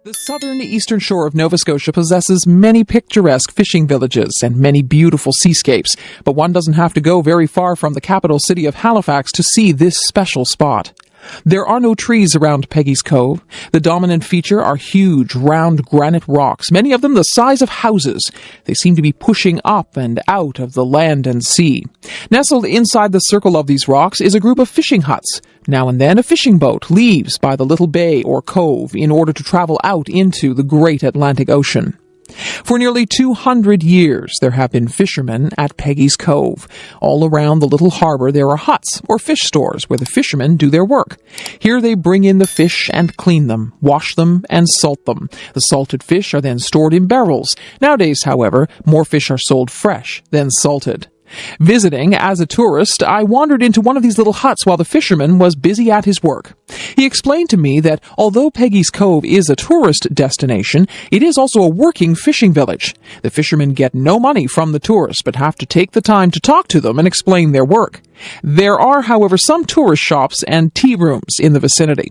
The southern eastern shore of Nova Scotia possesses many picturesque fishing villages and many beautiful seascapes, but one doesn't have to go very far from the capital city of Halifax to see this special spot. There are no trees around Peggy's Cove. The dominant feature are huge, round granite rocks, many of them the size of houses. They seem to be pushing up and out of the land and sea. Nestled inside the circle of these rocks is a group of fishing huts. Now and then a fishing boat leaves by the little bay or cove in order to travel out into the great Atlantic Ocean. For nearly 200 years, there have been fishermen at Peggy's Cove. All around the little harbor, there are huts or fish stores where the fishermen do their work. Here they bring in the fish and clean them, wash them, and salt them. The salted fish are then stored in barrels. Nowadays, however, more fish are sold fresh than salted. Visiting as a tourist, I wandered into one of these little huts while the fisherman was busy at his work. He explained to me that although Peggy's Cove is a tourist destination, it is also a working fishing village. The fishermen get no money from the tourists, but have to take the time to talk to them and explain their work. There are, however, some tourist shops and tea rooms in the vicinity.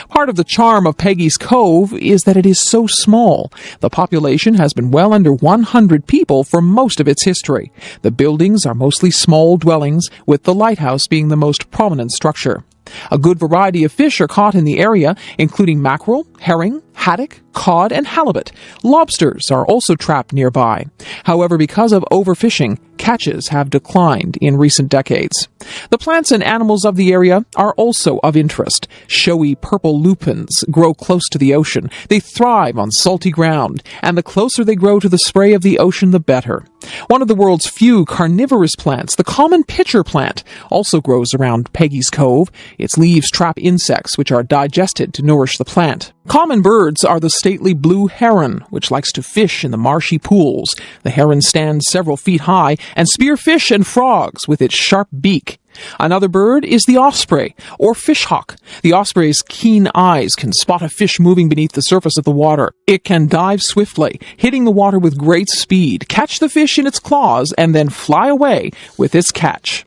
Part of the charm of Peggy's Cove is that it is so small. The population has been well under 100 people for most of its history. The buildings are mostly small dwellings, with the lighthouse being the most prominent structure. A good variety of fish are caught in the area, including mackerel, herring, haddock, cod, and halibut. Lobsters are also trapped nearby. However, because of overfishing, catches have declined in recent decades. The plants and animals of the area are also of interest. Showy purple lupins grow close to the ocean. They thrive on salty ground, and the closer they grow to the spray of the ocean, the better. One of the world's few carnivorous plants, the common pitcher plant, also grows around Peggy's Cove. Its leaves trap insects, which are digested to nourish the plant. Common birds are the stately blue heron, which likes to fish in the marshy pools. The heron stands several feet high and spear fish and frogs with its sharp beak. Another bird is the osprey, or fishhawk. The osprey's keen eyes can spot a fish moving beneath the surface of the water. It can dive swiftly, hitting the water with great speed, catch the fish in its claws, and then fly away with its catch.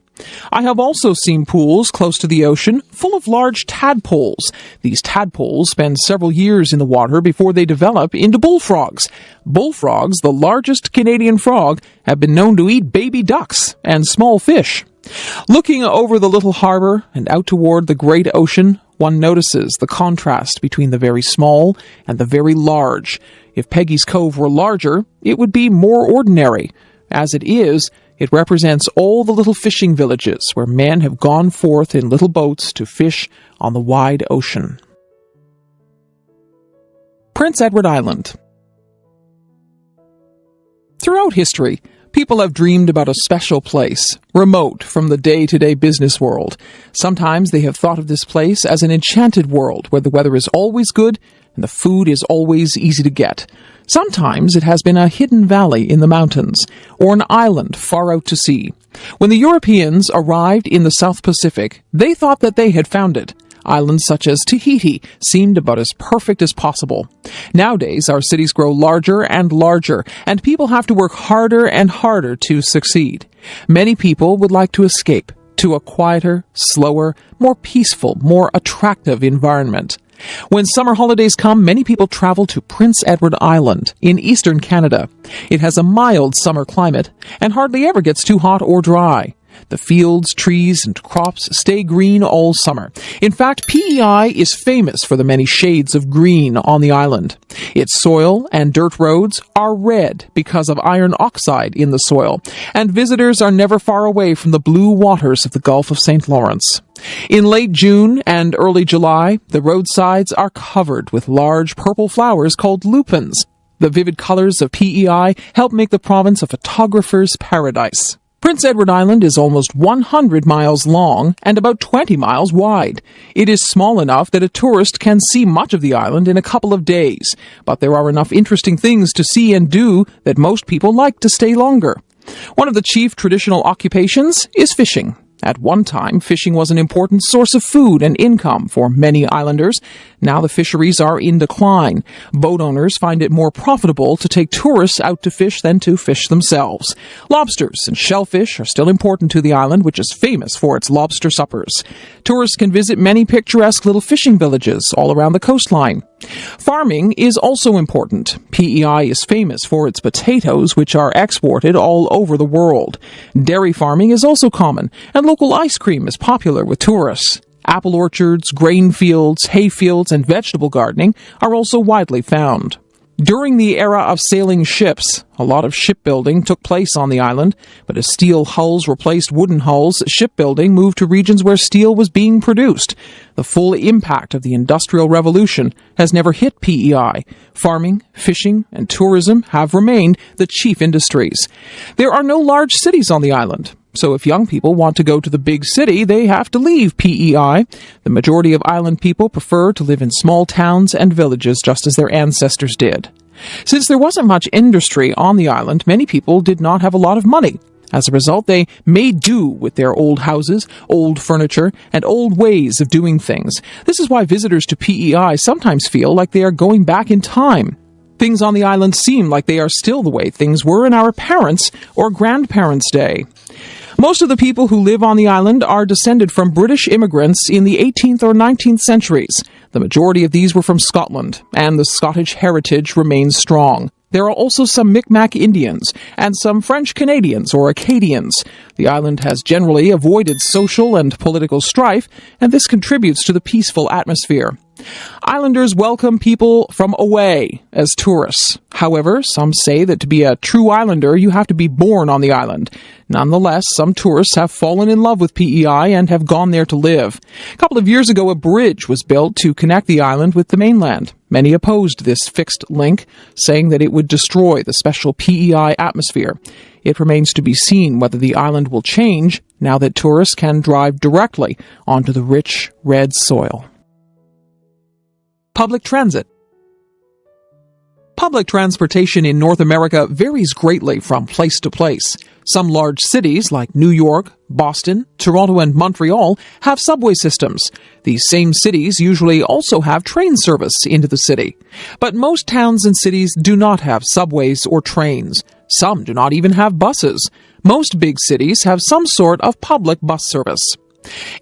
I have also seen pools close to the ocean full of large tadpoles. These tadpoles spend several years in the water before they develop into bullfrogs. Bullfrogs, the largest Canadian frog, have been known to eat baby ducks and small fish. Looking over the little harbor and out toward the great ocean, one notices the contrast between the very small and the very large. If Peggy's Cove were larger, it would be more ordinary. As it is, it represents all the little fishing villages where men have gone forth in little boats to fish on the wide ocean. Prince Edward Island. Throughout history, people have dreamed about a special place, remote from the day-to-day business world. Sometimes they have thought of this place as an enchanted world where the weather is always good and the food is always easy to get. Sometimes it has been a hidden valley in the mountains, or an island far out to sea. When the Europeans arrived in the South Pacific, they thought that they had found it. Islands such as Tahiti seemed about as perfect as possible. Nowadays, our cities grow larger and larger, and people have to work harder and harder to succeed. Many people would like to escape to a quieter, slower, more peaceful, more attractive environment. When summer holidays come, many people travel to Prince Edward Island in eastern Canada. It has a mild summer climate and hardly ever gets too hot or dry. The fields, trees, and crops stay green all summer. In fact, PEI is famous for the many shades of green on the island. Its soil and dirt roads are red because of iron oxide in the soil, and visitors are never far away from the blue waters of the Gulf of St. Lawrence. In late June and early July, the roadsides are covered with large purple flowers called lupins. The vivid colors of PEI help make the province a photographer's paradise. Prince Edward Island is almost 100 miles long and about 20 miles wide. It is small enough that a tourist can see much of the island in a couple of days, but there are enough interesting things to see and do that most people like to stay longer. One of the chief traditional occupations is fishing. At one time, fishing was an important source of food and income for many islanders. Now the fisheries are in decline. Boat owners find it more profitable to take tourists out to fish than to fish themselves. Lobsters and shellfish are still important to the island, which is famous for its lobster suppers. Tourists can visit many picturesque little fishing villages all around the coastline. Farming is also important. PEI is famous for its potatoes, which are exported all over the world. Dairy farming is also common, and local ice cream is popular with tourists. Apple orchards, grain fields, hay fields, and vegetable gardening are also widely found. During the era of sailing ships, a lot of shipbuilding took place on the island, but as steel hulls replaced wooden hulls, shipbuilding moved to regions where steel was being produced. The full impact of the Industrial Revolution has never hit PEI. Farming, fishing, and tourism have remained the chief industries. There are no large cities on the island. So if young people want to go to the big city, they have to leave PEI. The majority of island people prefer to live in small towns and villages just as their ancestors did. Since there wasn't much industry on the island, many people did not have a lot of money. As a result, they made do with their old houses, old furniture, and old ways of doing things. This is why visitors to PEI sometimes feel like they are going back in time. Things on the island seem like they are still the way things were in our parents' or grandparents' day. Most of the people who live on the island are descended from British immigrants in the 18th or 19th centuries. The majority of these were from Scotland, and the Scottish heritage remains strong. There are also some Mi'kmaq Indians and some French Canadians or Acadians. The island has generally avoided social and political strife, and this contributes to the peaceful atmosphere. Islanders welcome people from away as tourists. However, some say that to be a true islander, you have to be born on the island. Nonetheless, some tourists have fallen in love with PEI and have gone there to live. A couple of years ago, a bridge was built to connect the island with the mainland. Many opposed this fixed link, saying that it would destroy the special PEI atmosphere. It remains to be seen whether the island will change now that tourists can drive directly onto the rich red soil. Public transit. Public transportation in North America varies greatly from place to place. Some large cities like New York, Boston, Toronto, and Montreal have subway systems. These same cities usually also have train service into the city. But most towns and cities do not have subways or trains. Some do not even have buses. Most big cities have some sort of public bus service.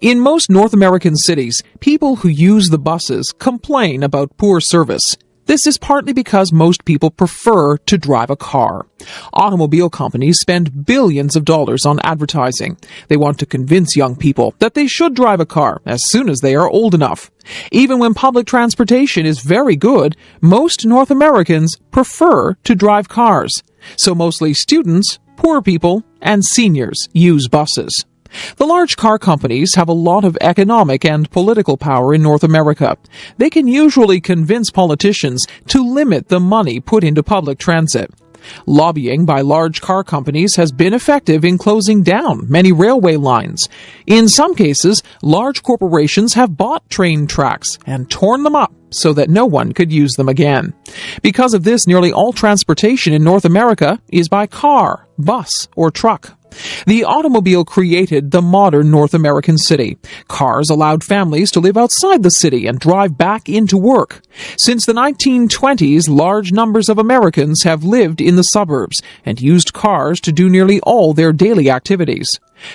In most North American cities, people who use the buses complain about poor service. This is partly because most people prefer to drive a car. Automobile companies spend billions of dollars on advertising. They want to convince young people that they should drive a car as soon as they are old enough. Even when public transportation is very good, most North Americans prefer to drive cars. So mostly students, poor people, and seniors use buses. The large car companies have a lot of economic and political power in North America. They can usually convince politicians to limit the money put into public transit. Lobbying by large car companies has been effective in closing down many railway lines. In some cases, large corporations have bought train tracks and torn them up so that no one could use them again. Because of this, nearly all transportation in North America is by car, bus, or truck. The automobile created the modern North American city. Cars allowed families to live outside the city and drive back into work. Since the 1920s, large numbers of Americans have lived in the suburbs and used cars to do nearly all their daily activities.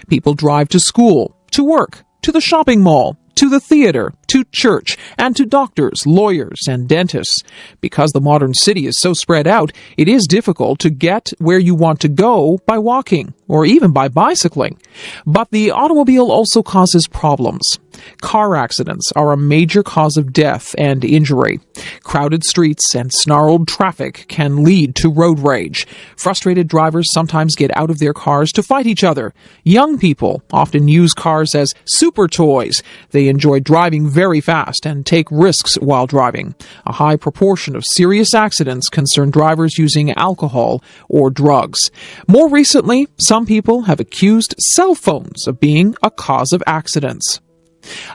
People drive to school, to work, to the shopping mall, to the theater, to church, and to doctors, lawyers, and dentists. Because the modern city is so spread out, it is difficult to get where you want to go by walking, or even by bicycling. But the automobile also causes problems. Car accidents are a major cause of death and injury. Crowded streets and snarled traffic can lead to road rage. Frustrated drivers sometimes get out of their cars to fight each other. Young people often use cars as super toys. They enjoy driving very fast and take risks while driving. A high proportion of serious accidents concern drivers using alcohol or drugs. More recently, some people have accused cell phones of being a cause of accidents.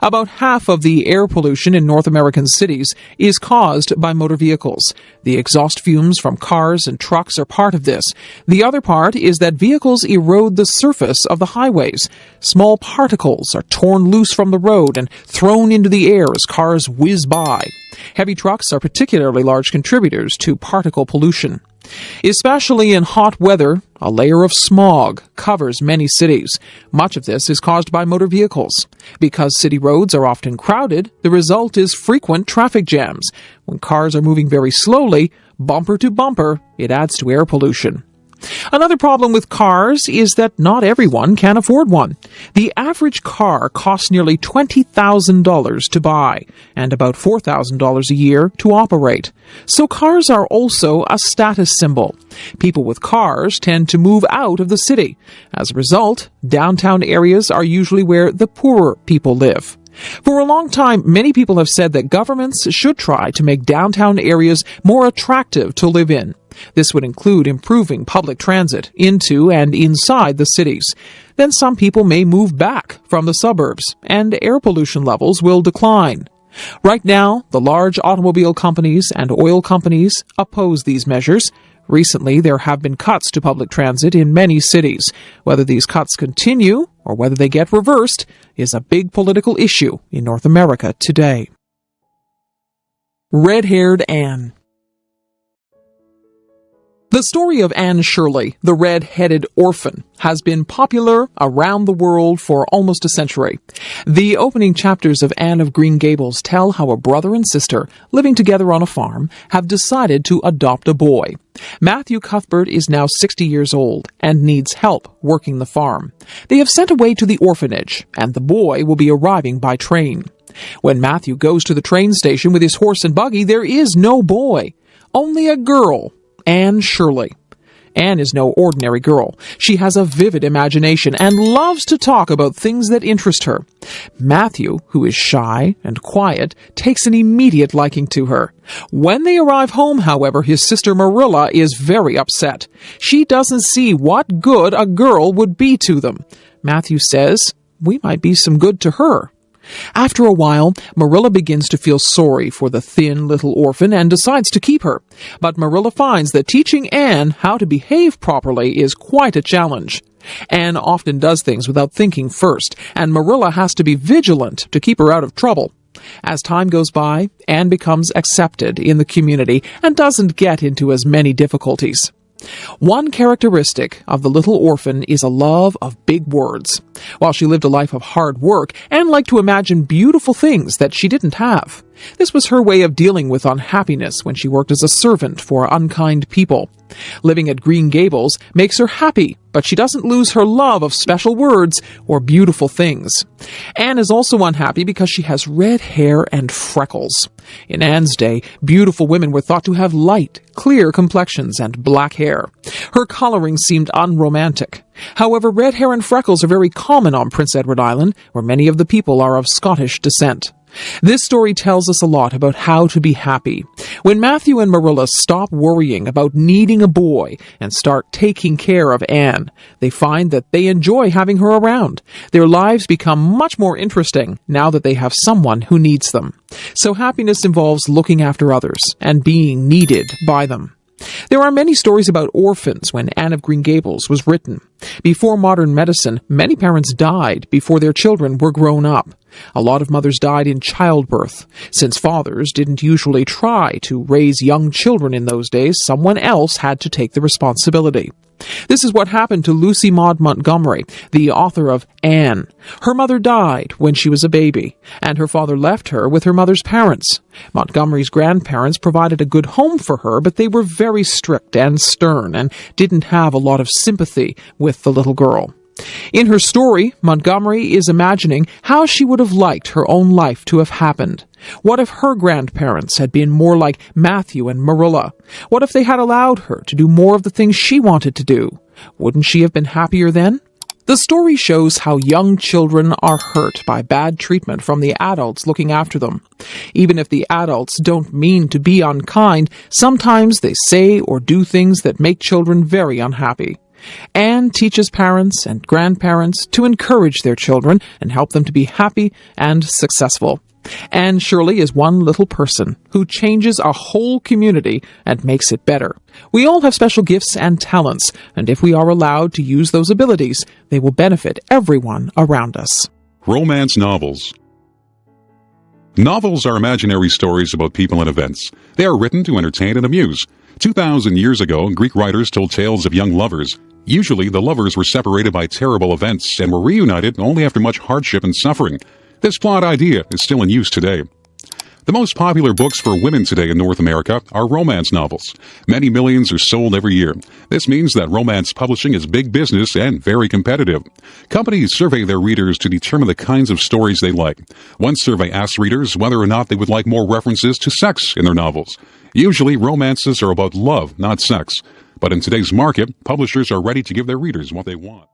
About half of the air pollution in North American cities is caused by motor vehicles. The exhaust fumes from cars and trucks are part of this. The other part is that vehicles erode the surface of the highways. Small particles are torn loose from the road and thrown into the air as cars whiz by. Heavy trucks are particularly large contributors to particle pollution. Especially in hot weather, a layer of smog covers many cities. Much of this is caused by motor vehicles. Because city roads are often crowded, the result is frequent traffic jams. When cars are moving very slowly, bumper to bumper, it adds to air pollution. Another problem with cars is that not everyone can afford one. The average car costs nearly $20,000 to buy and about $4,000 a year to operate. So cars are also a status symbol. People with cars tend to move out of the city. As a result, downtown areas are usually where the poorer people live. For a long time, many people have said that governments should try to make downtown areas more attractive to live in. This would include improving public transit into and inside the cities. Then some people may move back from the suburbs, and air pollution levels will decline. Right now, the large automobile companies and oil companies oppose these measures. Recently, there have been cuts to public transit in many cities. Whether these cuts continue or whether they get reversed is a big political issue in North America today. Red-haired Anne. The story of Anne Shirley, the red-headed orphan, has been popular around the world for almost a century. The opening chapters of Anne of Green Gables tell how a brother and sister, living together on a farm, have decided to adopt a boy. Matthew Cuthbert is now 60 years old and needs help working the farm. They have sent away to the orphanage, and the boy will be arriving by train. When Matthew goes to the train station with his horse and buggy, there is no boy, only a girl, Anne Shirley. Anne is no ordinary girl. She has a vivid imagination and loves to talk about things that interest her. Matthew, who is shy and quiet, takes an immediate liking to her. When they arrive home, however, his sister Marilla is very upset. She doesn't see what good a girl would be to them. Matthew says, "We might be some good to her." After a while, Marilla begins to feel sorry for the thin little orphan and decides to keep her. But Marilla finds that teaching Anne how to behave properly is quite a challenge. Anne often does things without thinking first, and Marilla has to be vigilant to keep her out of trouble. As time goes by, Anne becomes accepted in the community and doesn't get into as many difficulties. One characteristic of the little orphan is a love of big words. While she lived a life of hard work, Anne liked to imagine beautiful things that she didn't have. This was her way of dealing with unhappiness when she worked as a servant for unkind people. Living at Green Gables makes her happy, but she doesn't lose her love of special words or beautiful things. Anne is also unhappy because she has red hair and freckles. In Anne's day, beautiful women were thought to have light, clear complexions and black hair. Her coloring seemed unromantic. However, red hair and freckles are very common on Prince Edward Island, where many of the people are of Scottish descent. This story tells us a lot about how to be happy. When Matthew and Marilla stop worrying about needing a boy and start taking care of Anne, they find that they enjoy having her around. Their lives become much more interesting now that they have someone who needs them. So happiness involves looking after others and being needed by them. There are many stories about orphans when Anne of Green Gables was written. Before modern medicine, many parents died before their children were grown up. A lot of mothers died in childbirth. Since fathers didn't usually try to raise young children in those days, someone else had to take the responsibility. This is what happened to Lucy Maud Montgomery, the author of Anne. Her mother died when she was a baby, and her father left her with her mother's parents. Montgomery's grandparents provided a good home for her, but they were very strict and stern and didn't have a lot of sympathy with the little girl. In her story, Montgomery is imagining how she would have liked her own life to have happened. What if her grandparents had been more like Matthew and Marilla? What if they had allowed her to do more of the things she wanted to do? Wouldn't she have been happier then? The story shows how young children are hurt by bad treatment from the adults looking after them. Even if the adults don't mean to be unkind, sometimes they say or do things that make children very unhappy. Anne teaches parents and grandparents to encourage their children and help them to be happy and successful. Anne Shirley is one little person who changes a whole community and makes it better. We all have special gifts and talents, and if we are allowed to use those abilities, they will benefit everyone around us. Romance novels. Novels are imaginary stories about people and events. They are written to entertain and amuse. 2,000 years ago, Greek writers told tales of young lovers. Usually, the lovers were separated by terrible events and were reunited only after much hardship and suffering. This plot idea is still in use today. The most popular books for women today in North America are romance novels. Many millions are sold every year. This means that romance publishing is big business and very competitive. Companies survey their readers to determine the kinds of stories they like. One survey asks readers whether or not they would like more references to sex in their novels. Usually, romances are about love, not sex. But in today's market, publishers are ready to give their readers what they want.